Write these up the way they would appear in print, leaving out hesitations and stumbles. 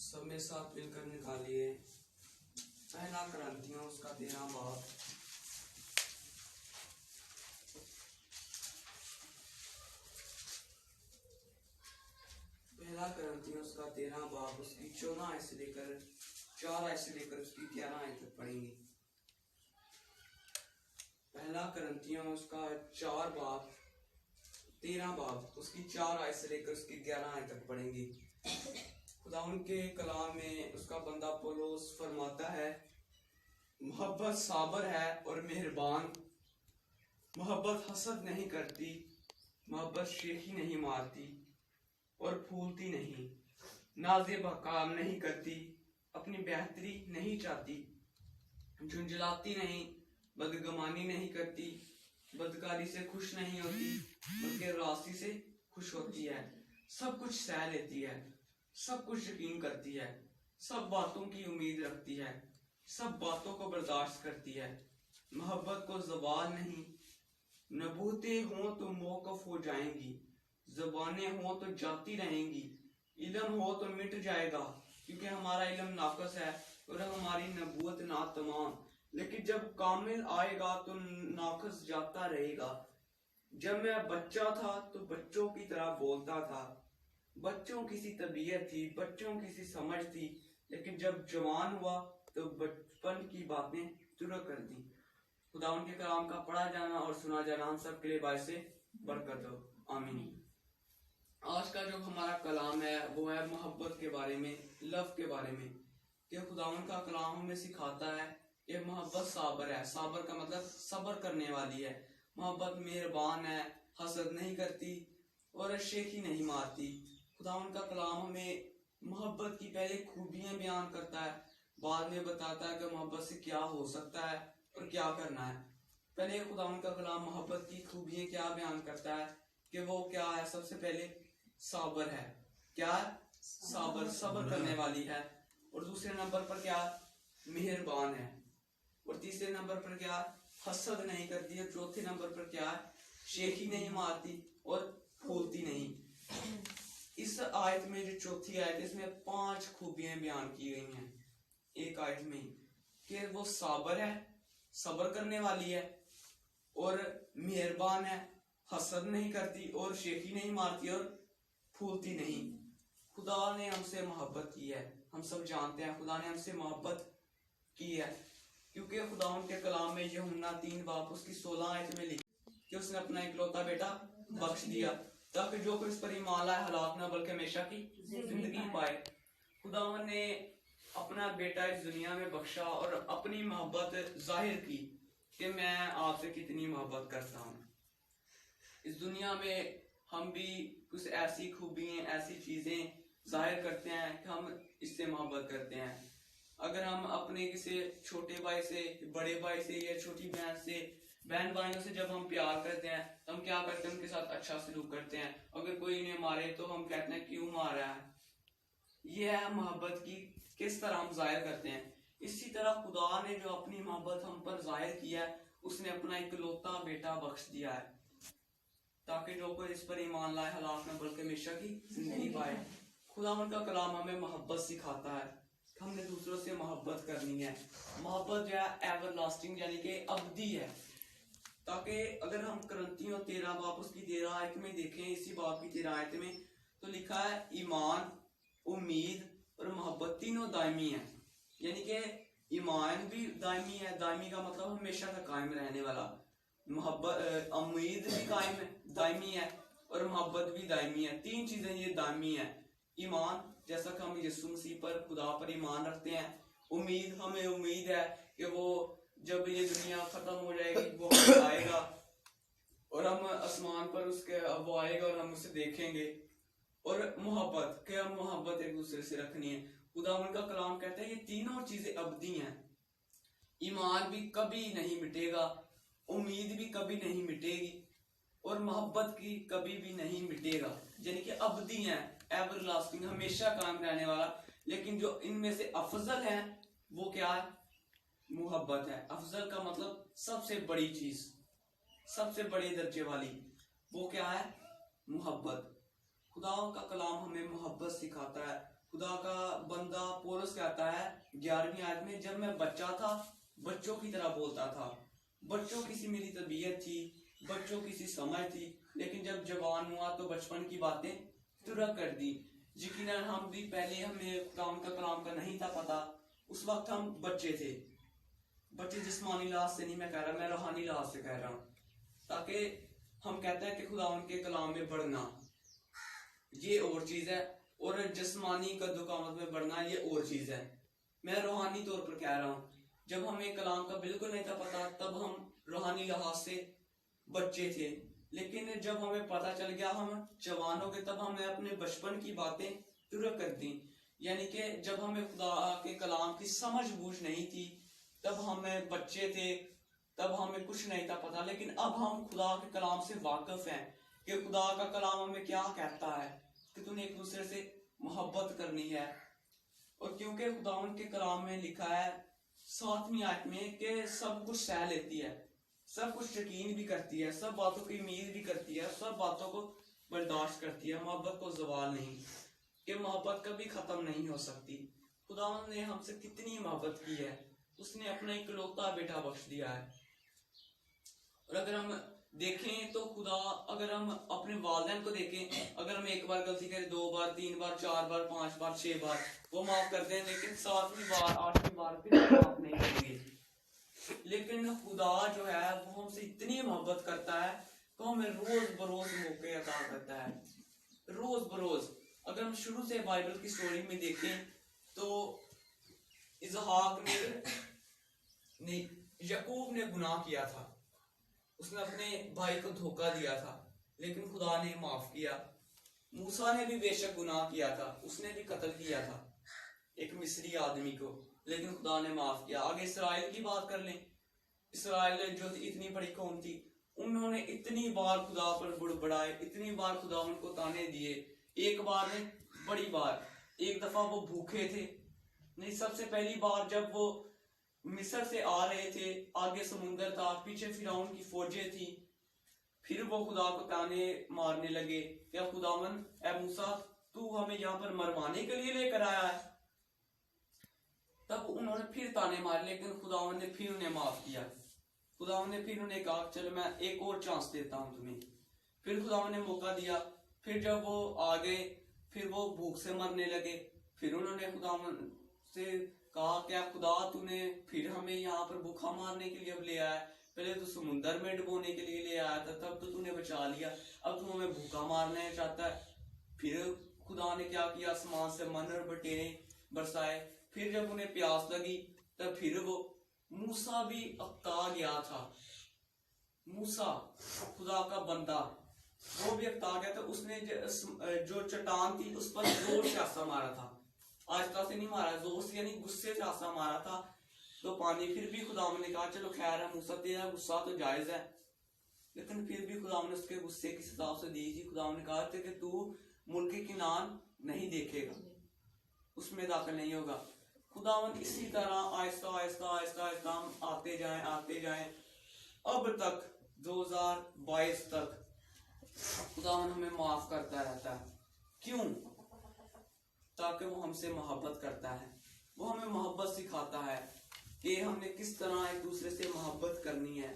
सब में साथ मिलकर निकालिए। पहला क्रंथियों उसका 13 बाब। पहला क्रंथियों उसका 13 बाब उसकी 14 आयत से लेकर 4 आयत से लेकर उसकी 11 आयत तक पढ़ेंगे। पहला क्रंथियों उसका 4 बाब 13 बाब उसकी 4 आयत से लेकर उसकी 11 आयत तक पढ़ेंगे। खुदा उनके कलाम में उसका बंदा पौलुस फरमाता है, मोहब्बत साबर है और मेहरबान, मोहब्बत हसद नहीं करती, मोहब्बत शेखी नहीं मारती और फूलती नहीं, नाज़े बहकाम नहीं करती, अपनी बेहतरी नहीं चाहती, झुंझलाती नहीं, बदगमानी नहीं करती, बदकारी से खुश नहीं होती, बल्कि रास्ती से खुश होती है, सब कुछ सह लेती है, सब कुछ यकीन करती है, सब बातों की उम्मीद रखती है, सब बातों को बर्दाश्त करती है, मोहब्बत को ज़वाल नहीं। नबूतें हों तो मौकूफ हो जाएंगी, ज़बानें हों तो जाती रहेंगी, इल्म हो तो मिट जाएगा, क्योंकि हमारा इल्म नाकस है और हमारी नबूवत नातमाम, लेकिन जब कामिल आएगा तो नाकस जाता रहेगा। जब मैं बच्चा था तो बच्चों की तरह बोलता था, बच्चों की सी तबीयत थी, बच्चों की सी समझ थी, लेकिन जब जवान हुआ तो बचपन की बातें शुरू कर दी। खुदा उनके कलाम का पढ़ा जाना और सुना जाना हम सब के लिए बायस से बरकत हो, आमीन। आज का जो हमारा कलाम है वो है मोहब्बत के बारे में, लव के बारे में, कि खुदावन का कलाम हमें सिखाता है कि मोहब्बत साबर है। साबर का मतलब सब्र करने वाली है। मोहब्बत मेहरबान है, हसद नहीं करती और शेखी नहीं मारती। खुदावन का कलाम हमें मोहब्बत की पहले खूबियां बयान करता है, बाद में बताता है कि मोहब्बत से क्या हो सकता है और क्या करना है। पहले खुदावन का कलाम मोहब्बत की खूबियां क्या बयान करता है कि वो क्या है। सबसे पहले साबर है। क्या? साबर, सब्र करने वाली है। और दूसरे नंबर पर क्या? मेहरबान है। और तीसरे नंबर पर क्या? हसद नहीं करती। और चौथे नंबर पर क्या? शेखी नहीं मारती और फूलती नहीं। इस आयत में जो चौथी आयत, इसमें 5 खूबियां बयान की गई हैं एक आयत में, कि वो साबर है, सब्र करने वाली है और मेहरबान है, हसद नहीं करती और शेखी नहीं मारती और फूलती नहीं। खुदा ने हमसे मोहब्बत की है। हम सब जानते हैं खुदा ने हमसे मोहब्बत की है, क्योंकि खुदा उनके कलाम में यूहन्ना 3 बाब उसकी 16 आयत में लिखी कि उसने अपना इकलौता बेटा बख्श दिया ताकि जो कोई इस पर ईमान लाए हलाक ना बल्कि हमेशा की जिंदगी पाए। खुदावन ने अपना बेटा इस दुनिया में बख्शा और अपनी मोहब्बत जाहिर की कि मैं आपसे कितनी मोहब्बत करता हूँ। इस दुनिया में हम भी कुछ ऐसी खूबियां, ऐसी चीजें जाहिर करते हैं कि हम इससे मोहब्बत करते हैं। अगर हम अपने किसी छोटे भाई से, बड़े भाई से या छोटी बहन से, बहन भाइयों से जब हम प्यार करते हैं तो हम क्या करते हैं? उनके साथ अच्छा सलूक करते हैं। अगर कोई इन्हें मारे तो हम कहते हैं क्यों मार रहा है। यह है मोहब्बत की किस तरह हम जाहिर करते हैं। इसी तरह खुदा ने जो अपनी मोहब्बत हम पर जाहिर किया है, उसने अपना इकलौता बेटा बख्श दिया है ताकि जो कोई इस पर ईमान लाए हलाक न बल्कि हमेशा की जिंदगी पाए। खुदा उनका कलाम हमें मोहब्बत सिखाता है, हमने दूसरों से मोहब्बत करनी है। मोहब्बत जो है एवरलास्टिंग यानी कि अबदी है। ताकि अगर हम क्रंथियों 13 बाब उसकी 13 आयत में देखें, इसी बाब की 13 आयत में तो लिखा है ईमान, उम्मीद और मोहब्बत तीनों दायमी है। यानी कि ईमान भी दायमी है, दायमी का मतलब हमेशा का कायम रहने वाला। मोहब्बत, उम्मीद भी कायम है, दायमी है और मोहब्बत भी दायमी है। 3 चीजें ये दायमी है। ईमान, जैसा कि हम यीशु मसीह पर, खुदा पर ईमान रखते हैं। उम्मीद, हमें उम्मीद है कि वो जब ये दुनिया खत्म हो जाएगी वो आएगा और हम आसमान पर उसके वो आएगा और हम उसे देखेंगे। और मोहब्बत, कि हम मोहब्बत एक दूसरे से रखनी है। खुदा उनका कलाम कहता है ये तीनों चीजें अबदी हैं। ईमान भी कभी नहीं मिटेगा, उम्मीद भी कभी नहीं मिटेगी और मोहब्बत की कभी भी नहीं मिटेगा। यानी कि अबदी है, एवरलास्टिंग, हमेशा कायम रहने वाला। लेकिन जो इनमें से अफजल है वो क्या है? मोहब्बत है। अफजल का मतलब सबसे बड़ी चीज, सबसे बड़े दर्जे वाली। वो क्या है? मोहब्बत। खुदा का कलाम हमें मोहब्बत सिखाता है। खुदा का बंदा पौलुस कहता है 11वीं आयत में, जब मैं बच्चा था बच्चों की तरह बोलता था, बच्चों की सी मेरी तबीयत थी, बच्चों की सी समझ थी, लेकिन जब जवान हुआ तो बचपन की बातें तुरक कर दी। यकीनन हम भी पहले हमें खुदा का कलाम का नहीं था पता, उस वक्त हम बच्चे थे। बच्चे जिस्मानी लिहाज से नहीं मैं कह रहा, मैं रूहानी लिहाज से कह रहा हूँ, ताकि हम कहते हैं कि खुदा उनके कलाम में बढ़ना ये और चीज है, और जिस्मानी कद्दोकामत में बढ़ना ये और चीज है। मैं रूहानी तौर पर कह रहा हूँ, जब हमें कलाम का बिल्कुल नहीं था पता तब हम रूहानी लिहाज से बच्चे थे, लेकिन जब हमें पता चल गया हम जवान हो गए तब हमने अपने बचपन की बातें तुरक कर दी। यानी कि जब हमें खुदा के कलाम की समझ बूझ नहीं थी, तब हमें बच्चे थे, तब हमें कुछ नहीं था पता, लेकिन अब हम खुदा के कलाम से वाकिफ हैं कि खुदा का कलाम हमें क्या कहता है कि तूने एक दूसरे से मोहब्बत करनी है। और क्योंकि खुदावन के कलाम में लिखा है 7वीं आयत में कि सब कुछ सह लेती है, सब कुछ यकीन भी करती है, सब बातों की उम्मीद भी करती है, सब बातों को बर्दाश्त करती है, मोहब्बत को जवाल नहीं, कि मोहब्बत कभी खत्म नहीं हो सकती। खुदावन ने हमसे कितनी मोहब्बत की है, उसने अपना इकलौता बेटा बख्श दिया है। और अगर हम देखें तो खुदा, अगर हम अपने वालिदैन को देखें, अगर हम एक बार गलती करें, 2 बार, 3 बार, 4 बार, 5 बार, 6 बार वो माफ करते हैं, लेकिन 7वीं बार, 8वीं बार फिर माफ नहीं करेंगे। लेकिन खुदा जो है वो हमसे इतनी मोहब्बत करता है तो हमें रोज बरोज मौके अता करता है, रोज बरोज। अगर हम शुरू से बाइबल की स्टोरी में देखें तो इसहाक ने याकूब ने गुनाह किया था, उसने अपने भाई को धोखा दिया था, लेकिन खुदा ने माफ किया। मूसा ने भी बेशक गुनाह किया था, उसने भी कत्ल किया था एक मिस्री आदमी को, लेकिन खुदा ने माफ किया। आगे इसराइल की बात कर लें, इसराइल जो इतनी बड़ी कौम थी, उन्होंने इतनी बार खुदा पर बुड़बड़ाए, इतनी बार खुदा उनको ताने दिए, एक बार नहीं बड़ी बार। एक दफा वो भूखे थे, नहीं सबसे पहली बार जब वो मिस्र से आ रहे थे, आगे समुंदर था, पीछे फिरौन की फौजें थी, फिर वो खुदा को ताने मारने लगे, क्या खुदावन ए मूसा तू हमें यहाँ पर मरवाने के लिए लेकर आया है? तब उन्होंने फिर ताने मारे, लेकिन खुदावन ने फिर उन्हें माफ किया। खुदावन ने फिर उन्हें कहा चलो मैं एक और चांस देता हूं तुम्हें। फिर खुदावन ने मौका दिया, फिर जब वो आ गए फिर वो भूख से मरने लगे, फिर उन्होंने खुदावन से कहा क्या खुदा तूने फिर हमें यहाँ पर भूखा मारने के लिए अब ले आया, पहले तो समुद्र में डुबोने के लिए ले आया था, तब तो तूने बचा लिया, अब तू हमें भूखा मारना चाहता है। फिर खुदा ने क्या किया, आसमान से मन और बटेरे बरसाए, फिर जब उन्हें प्यास लगी तब फिर वो मूसा भी अक्ता गया था। मूसा खुदा का बंदा वो भी अक्ता गया था, उसने जो चट्टान थी उस पर जोर से आसा मारा था, आस्ता से नहीं मारा, जोर से यानी गुस्से से आसा मारा था, तो पानी फिर भी खुदा ने कहा चलो खैर है मूसा तेरा गुस्सा तो जायज है, लेकिन फिर भी खुदा ने उसके गुस्से की सजा उसे दी थी। खुदा ने कहा था कि तू मुल्क किनान नहीं देखेगा, उसमें दाखिल नहीं होगा। खुदावन इसी तरह आहिस्ता आहिस्ता आहिस्ता आहिस्ता हम आते जाएं अब तक 2022 तक खुदावन हमें माफ करता रहता है। क्यों? ताकि वो हमसे मोहब्बत करता है, वो हमें मोहब्बत सिखाता है कि हमने किस तरह एक दूसरे से मोहब्बत करनी है,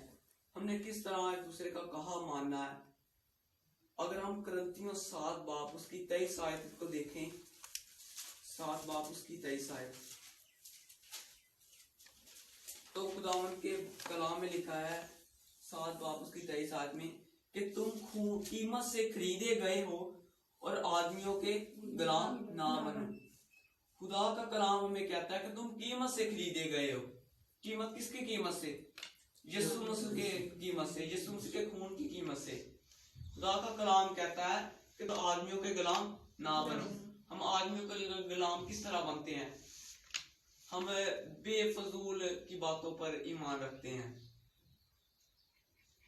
हमने किस तरह एक दूसरे का कहा मानना है। अगर हम करंथियों 7 बाब उसकी 23 आयत को देखें, 7 बाब उसकी 23 आयत, तो खुदावन के कलाम में लिखा है 7 बाब उसकी 23 आयत में कि तुम कीमत से खरीदे गए हो और आदमियों के गुलाम ना बनो। खुदा का कलाम हमें कहता है कि तुम कीमत से खरीदे गए हो। कीमत किसकी कीमत से? यीशु मसीह के कीमत से, यीशु मसीह के खून की कीमत से। खुदा का कलाम कहता है कि तो आदमियों के गुलाम ना बनो। हम आदमियों के गुलाम किस तरह बनते हैं? हम बेफजूल की बातों पर ईमान रखते हैं।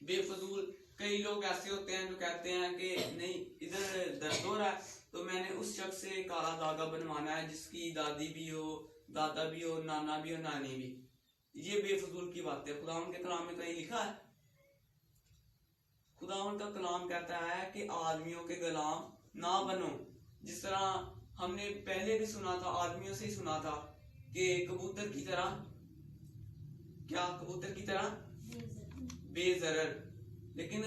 बेफजूल कई लोग ऐसे होते हैं जो कहते हैं कि नहीं इधर दर्द हो रहा है तो मैंने उस शख्स से काला धागा बनवाना है जिसकी दादी भी हो, दादा भी हो, नाना भी हो, नानी भी। ये बेफजूल की बात है। खुदा उनके कलाम में कहीं लिखा है? खुदावन का कलाम कहता है कि आदमियों के गुलाम ना बनो। जिस तरह हमने पहले भी सुना था, आदमियों से ही सुना था कि कबूतर की तरह, क्या कबूतर की तरह बेजरर। लेकिन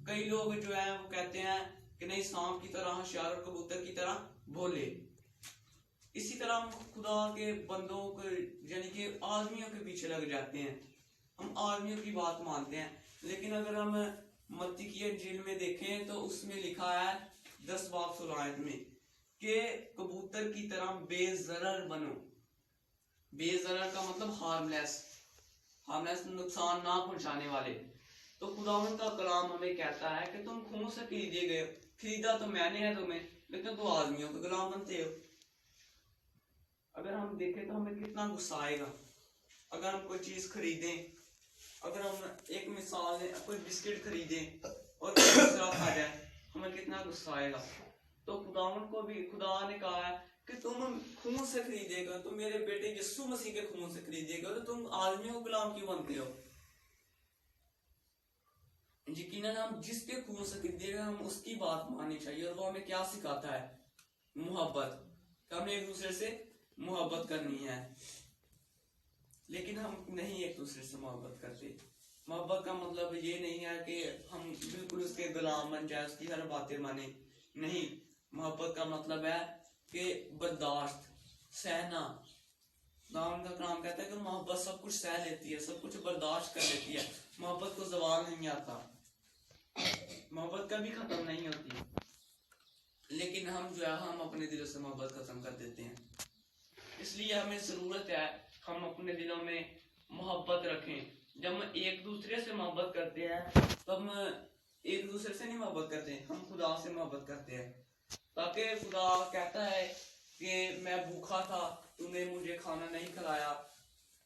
कई लोग जो है वो कहते हैं कि नहीं, सांप की तरह होशियार और कबूतर की तरह भोले। इसी तरह हम खुदा के बंदों को यानी कि आदमियों के पीछे लग जाते हैं, हम आदमियों की बात मानते हैं। लेकिन अगर हम मत्ती की इंजील में देखें तो उसमें लिखा है 10 बाब 16 आयत में कि कबूतर की तरह बेजरर बनो। बेजरर का मतलब हार्मलेस, नुकसान ना पहुंचाने वाले। तो खुदावंद का कलाम हमें कहता है कि तुम खून से खरीदे गए, खरीदा तो मैंने है तुम्हें, लेकिन तुम आदमियों के गुलाम बनते हो। अगर हम देखें तो हमें कितना गुस्सा आएगा अगर हम कोई चीज खरीदें। अगर हम एक मिसाल है, कोई बिस्किट खरीदें और दूसरा खा जाए, हमें कितना गुस्सा आएगा। तो खुदावंद को भी खुदा ने कहा है कि तुम खून से खरीदेगा, तुम मेरे बेटे यीशु मसीह के खून से खरीदेगा, तो तुम आदमियों के गुलाम क्यों बनते हो। यकीनन हम जिसके खून से खरीदेगा हम उसकी बात माननी चाहिए। और वो हमें क्या सिखाता है, मोहब्बत। हमें एक दूसरे से मोहब्बत करनी है, लेकिन हम नहीं एक दूसरे से मोहब्बत करते। मोहब्बत का मतलब ये नहीं है कि हम बिल्कुल उसके गुलाम बन जाए, उसकी हर बातें माने। नहीं, मोहब्बत का मतलब है कि बर्दाश्त, सहना। नाम का कलाम कहता है कि मोहब्बत सब कुछ सह लेती है, सब कुछ बर्दाश्त कर लेती है। मोहब्बत को जवाल नहीं आता, मोहब्बत कभी खत्म नहीं होती। लेकिन हम जो है हम अपने दिलों से मोहब्बत खत्म कर देते हैं। इसलिए हमें जरूरत है हम अपने दिलों में मोहब्बत रखें। जब हम एक दूसरे से मोहब्बत करते हैं तो हम एक दूसरे से नहीं मोहब्बत करते, हम खुदा से मोहब्बत करते हैं। ताकि खुदा कहता है कि मैं भूखा था, तूने मुझे खाना नहीं खिलाया,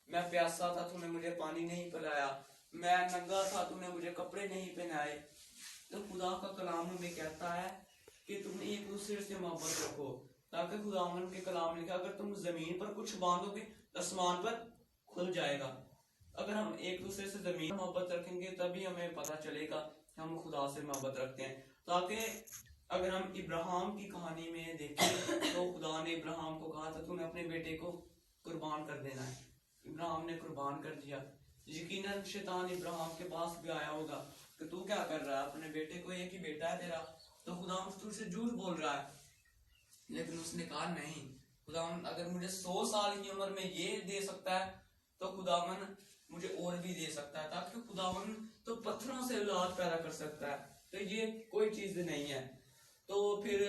मैं प्यासा था, तूने मुझे पानी नहीं पिलाया, मैं नंगा था, तूने मुझे कपड़े नहीं पहनाए। तो खुदा का कलाम हमें कहता है कि तुम एक दूसरे से मोहब्बत रखो। ताकि खुदावन के कलाम लिखा, अगर तुम जमीन पर कुछ बांधोगे आसमान पर खुल जाएगा। अगर हम एक दूसरे से जमीन मोहब्बत रखेंगे तभी हमें पता चलेगा हम खुदा से मोहब्बत रखते हैं। ताकि अगर हम इब्राहिम की कहानी में देखें तो खुदा ने इब्राहिम को कहा था तूने अपने बेटे को कुर्बान कर देना है। इब्राहिम ने कुर्बान कर दिया। यकीनन शैतान इब्राहिम के पास भी आया होगा कि तू क्या कर रहा है, अपने बेटे को, एक ही बेटा है तेरा, तो खुदा तुझसे झूठ बोल रहा है। लेकिन उसने कहा नहीं, खुदावन अगर मुझे 100 साल की उम्र में ये दे सकता है तो खुदावन मुझे और भी दे सकता है। ताकि खुदावन तो पत्थरों से औलाद पैदा कर सकता है, तो ये कोई चीज नहीं है। तो फिर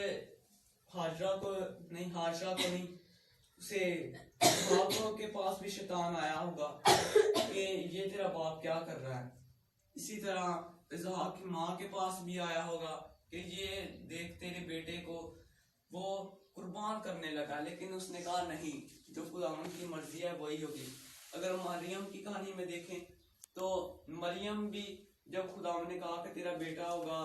हाजरा को नहीं उसे बापों के पास भी शैतान आया होगा कि ये तेरा बाप क्या कर रहा है। इसी तरह इसहाक की माँ के पास भी आया होगा कि ये देख तेरे बेटे को वो कुर्बान करने लगा। लेकिन उसने कहा नहीं, जो खुदावन की मर्जी है वही होगी। अगर मरियम की कहानी में देखें तो मरियम भी जब खुदावन ने कहा कि तेरा बेटा होगा,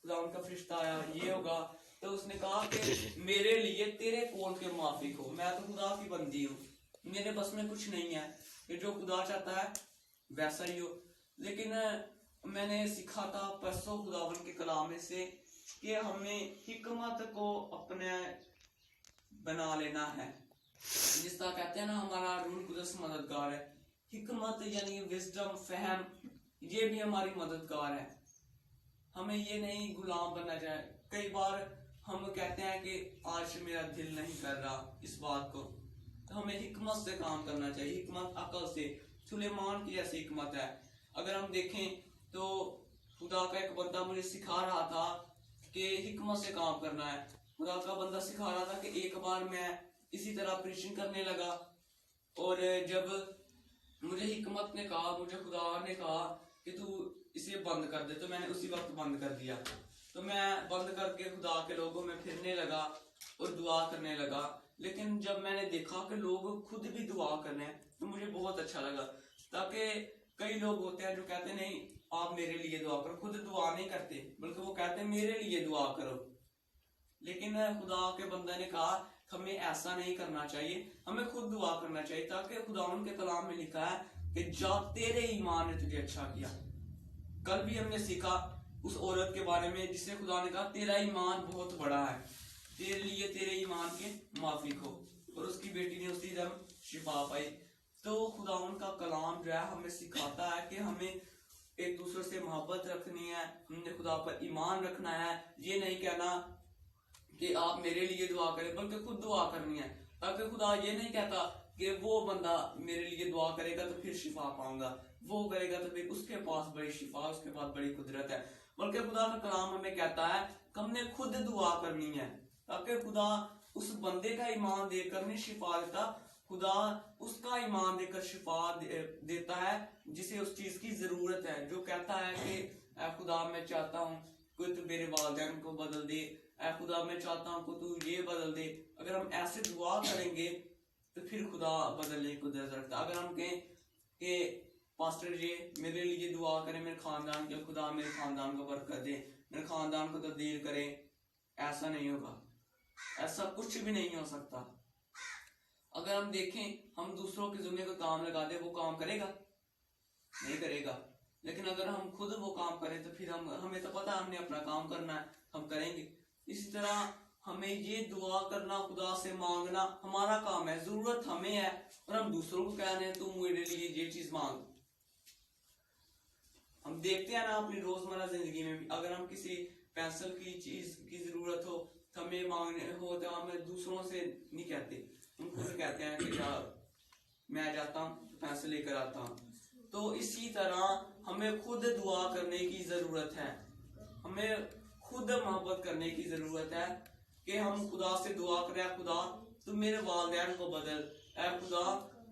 खुदावन का फरिश्ता आया, ये होगा, तो उसने कहा कि मेरे लिए तेरे कौल के मुआफिक हो, मैं तो खुदा की बंदी हूँ, मेरे बस में कुछ नहीं है कि जो खुदा चाहता है वैसा ही हो। लेकिन मैंने सीखा था परसों खुदावन के कलाम में से कि हमें हिकमत को अपने बना लेना है। जिस तरह कहते हैं ना हमारा रूह कुदस मददगार है, हिकमत यानी विजडम, फहम, ये भी हमारी मददगार है। हमें ये नहीं गुलाम बनना चाहिए। कई बार हम कहते हैं कि आज मेरा दिल नहीं कर रहा इस बात को, तो हमें हिकमत से काम करना चाहिए, हिकमत अकल से। सुलेमान की ऐसी हिकमत है। अगर हम देखें तो खुदा का एक बंदा मुझे सिखा रहा था कि हिकमत से काम करना है। खुदा का बंदा सिखा रहा था कि एक बार मैं इसी तरह प्रीचिंग करने लगा और जब मुझे हिकमत ने कहा, मुझे खुदा ने कहा कि तू इसे बंद कर दे, तो मैंने उसी वक्त बंद कर दिया। तो मैं बंद करके खुदा के लोगों में फिरने लगा और दुआ करने लगा। लेकिन जब मैंने देखा कि लोग खुद भी दुआ कर रहे हैं तो मुझे बहुत अच्छा लगा। ताकि कई लोग होते हैं जो कहते हैं नहीं आप मेरे लिए दुआ करो, खुद दुआ नहीं करते बल्कि वो कहते हैं मेरे लिए दुआ करो। लेकिन खुदा के बंदे ने कहा हमें ऐसा नहीं करना चाहिए, हमें खुद दुआ करना चाहिए। ताकि खुदा के कलाम में लिखा है कि जा तेरे ईमान ने तुझे अच्छा किया। कल भी हमने सीखा उस औरत के बारे में जिसे खुदा ने कहा तेरा ईमान बहुत बड़ा है, तेरे लिए तेरे ईमान के माफिक हो, और उसकी बेटी ने उसी दम शिफा पाई। तो खुदावन का कलाम जो है हमें सिखाता है कि हमें एक दूसरे से मोहब्बत रखनी है, हमने खुदा पर ईमान रखना है। ये नहीं कहना कि आप मेरे लिए दुआ करें, बल्कि खुद दुआ करनी है, ताकि खुदा ये नहीं कहता कि वो बंदा मेरे लिए दुआ करेगा तो फिर शिफा पाऊंगा, वो करेगा तो फिर उसके पास बड़ी शिफा, उसके पास बड़ी कुदरत है। बल्कि खुदा का कलाम हमें कहता है कि हमने खुद दुआ करनी है, ताकि खुदा उस बंदे का ईमान देकर नहीं शिफा देता, खुदा उसका ईमान देकर शिफा देता है जिसे उस चीज की जरूरत है, जो कहता है कि ऐ खुदा मैं चाहता हूँ कि तू मेरे वालिदैन को बदल दे, ऐ खुदा मैं चाहता हूँ कि तू ये बदल दे। अगर हम ऐसे दुआ करेंगे तो फिर खुदा बदलने की कुदरत रखता। अगर हम कहें कि पास्टर जी मेरे लिए दुआ करें, मेरे खानदान के, खुदा मेरे खानदान को बरकत दे, मेरे खानदान को तब्दील करे, ऐसा नहीं होगा, ऐसा कुछ भी नहीं हो सकता। अगर हम देखें हम दूसरों के जुम्मे को काम लगा दे, वो काम करेगा नहीं करेगा, लेकिन अगर हम खुद वो काम करें तो फिर हमें तो पता है हमने अपना काम करना है, हम करेंगे। इसी तरह हमें ये दुआ करना, खुदा से मांगना हमारा काम है, जरूरत हमें है, और हम दूसरों को कह रहे हैं तुम मेरे लिए ये चीज मांग। हम देखते हैं ना अपनी रोजमर्रा जिंदगी में भी, अगर हम किसी पेंसिल की चीज की जरूरत हो तो हमें मांगने हो तो हमें दूसरों से नहीं कहते, हम खुद कहते हैं कि मैं जाता हूँ पेंसिल लेकर आता हूँ। तो इसी तरह हमें खुद दुआ करने की जरूरत है, हमें खुद मोहब्बत करने की जरूरत है कि हम खुदा से दुआ करें, खुदा तू मेरे वालिदैन को बदल, ऐ खुदा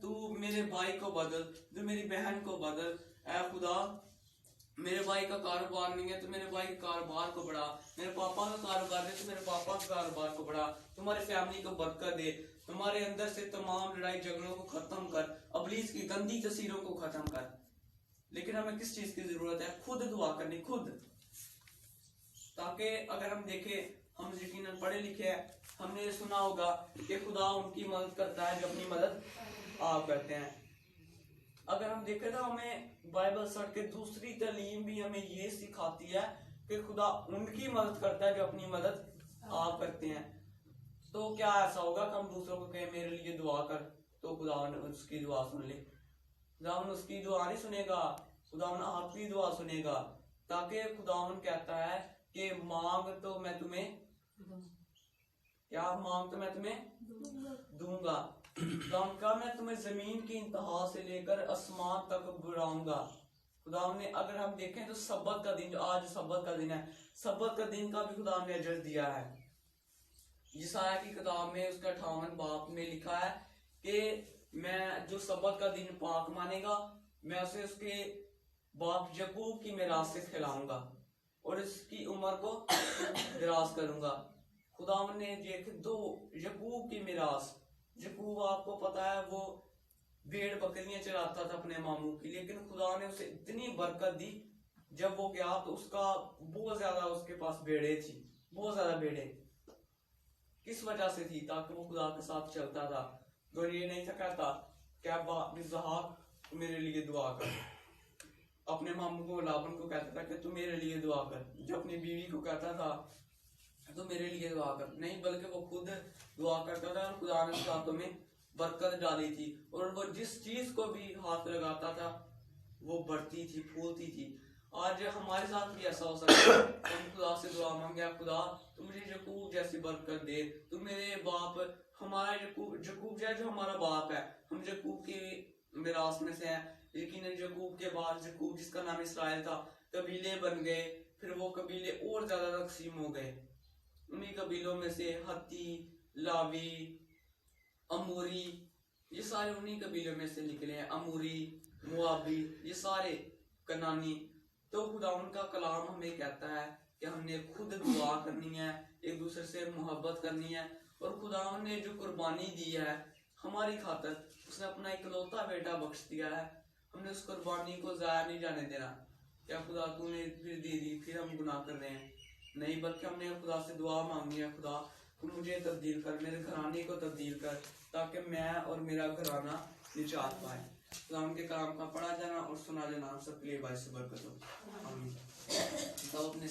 तू मेरे भाई को बदल, तू मेरी बहन को बदल, ऐ खुदा मेरे भाई का कारोबार नहीं है तो मेरे भाई के कारोबार को बढ़ा, मेरे पापा का कारोबार है तो मेरे पापा के कारोबार को बढ़ा, तुम्हारे फैमिली को बरकत दे, तुम्हारे अंदर से तमाम लड़ाई झगड़ों को खत्म कर, इब्लीस की गंदी तस्वीरों को खत्म कर। लेकिन हमें किस चीज की जरूरत है? खुद दुआ करनी, खुद। ताकि अगर हम देखें, हम यकीनन पढ़े लिखे हैं, हमने सुना होगा कि खुदा उनकी मदद करता है जो अपनी मदद आप करते हैं। अगर हम देखें तो हमें बाइबल सड़ के दूसरी तालीम भी हमें ये सिखाती है कि खुदा उनकी मदद करता है जो अपनी मदद आप करते हैं। तो क्या ऐसा होगा कि हम दूसरों को कहें मेरे लिए दुआ कर, तो खुदा उसकी दुआ सुन ले? खुदावन उसकी दुआ नहीं सुनेगा, खुदावन आपकी दुआ सुनेगा। ताकि खुदावन कहता है कि मांग तो मैं तुम्हें, क्या मांग तो मैं तुम्हें दूंगा, खुदावन का मैं तुम्हें जमीन की इंतहा से लेकर आसमान तक बढ़ाऊंगा। खुदावन ने, अगर हम देखें तो सब्बत का दिन, जो आज सब्बत का दिन है, सब्बत का दिन का भी खुदा ने अजर दिया है। यशायाह की किताब में उसका 58 बाब में लिखा है कि मैं जो सब्बत का दिन पाक मानेगा मैं उसे उसके बाप यकूब की मिरास से खिलाऊंगा और इसकी उम्र को दराज करूंगा। खुदावन ने देख दो यकूब की मिरास, यकूब आपको पता है वो भेड़ बकरियां चराता था अपने मामू की, लेकिन खुदा ने उसे इतनी बरकत दी, जब वो गया तो उसका बहुत ज्यादा, उसके पास भेड़े थी, बहुत ज्यादा भेड़े। किस वजह से थी? ताकि वो खुदा के साथ चलता था, तो ये नहीं था कहता क्या बाप मेरे लिए दुआ कर, अपने मामू को लाबन को कहता था कि तू मेरे लिए दुआ कर, जब अपनी बीवी को कहता था तो मेरे लिए दुआ कर, नहीं बल्कि वो खुद दुआ करता था और खुदा ने उसके हाथों में बरकत डाली थी, और वो जिस चीज को भी हाथ लगाता था वो बढ़ती थी, फूलती थी। आज हमारे साथ भी ऐसा हो सकता है, हम खुदा से दुआ मांगे, खुदा तू मुझे यकूब जैसी बरकत दे, तू मेरे बाप, हमारा यकूब जो हमारा बाप है, हम यकूब की मिरास में से हैं, लेकिन यकूब के बाद यकूब जिसका नाम इसराइल था, कबीले बन गए, फिर वो कबीले और ज्यादा तकसीम हो गए। उन्हीं कबीलों में से हत्ती, लावी, अमूरी, ये सारे उन्हीं कबीलों में से निकले हैं, अमूरी, मुआबी, ये सारे कनानी। तो खुदा उनका कलाम हमें कहता है कि हमने खुद दुआ करनी है, एक दूसरे से मोहब्बत करनी है, और खुदा ने जो कुर्बानी दी है हमारी खातर, उसने अपना इकलौता बेटा बख्श दिया है, हमने उस कुर्बानी को जाया नहीं जाने देना। क्या खुदा तूने फिर दे दी, फिर हम गुनाह कर रहे हैं? नहीं, बल्कि हमने खुदा से दुआ मांगनी है, खुदा तू मुझे तब्दील कर, मेरे घराने को तब्दील कर, ताकि मैं और मेरा घराना निजात पाए। खुदा उनके कलाम का पढ़ा जाना और सुना जाना हम सबके लिए बायस बरकत हो। आमीन। तो अपने